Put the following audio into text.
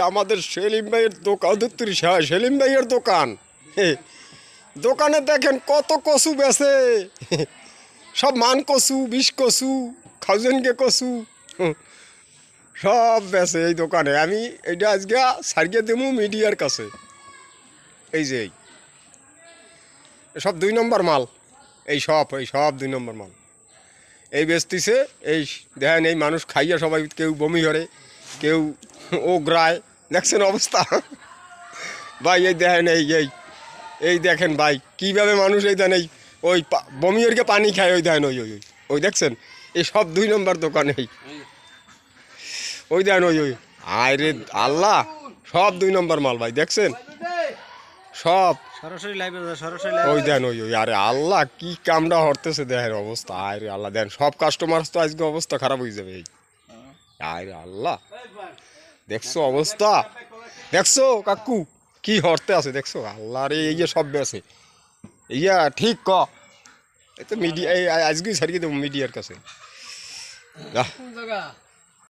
আমাদের সেলিম ভাইয়ের দোকান, সেলিম ভাইয়ের দোকান। দোকানে দেখেন কত কচু বেছে, সব মান কচু, বিষ কচু, খাউজেনকে কচু, সব বেছে এই দোকানে। আমি এইটা আজকে সারিয়ে দেবো মিডিয়ার কাছে। এই যে সব 2 নম্বর মাল, এই সব 2 নম্বর মাল এই বেচতিছে। এই দেখেন, এই মানুষ খাইয়া সবাই কেউ বমি করে, কেউ ওগ্রায়। দেখছেন অবস্থা ভাই? এই দেখেন, এই দেখেন ভাই কীভাবে মানুষ এই দেন, এই ওই বমিওরকে পানি খায়, ওই দেখেন, ওই দেখছেন, এই সব 2 নম্বর দোকান। ওই দেখেন, আরে আল্লাহ, সব 2 নম্বর মাল ভাই, দেখছেন সব সরাসরি লাইভে, সরাসরি ওই দেন, আরে আল্লাহ কি কামড়া হরতেছে দেখেন অবস্থা। আরে আল্লাহ, দেন সব কাস্টমার তো আজকে অবস্থা খারাপ হয়ে যাবে। আরে আল্লাহ, দেখছো অবস্থা? দেখছো কাকু কি হরতে আছে? দেখছো আল্লাহ রে, এই যে সব আছে ইয়া ঠিক ক। এই তো মিডিয়া আজকেই ছাড়িয়ে দেবো মিডিয়ার কাছে।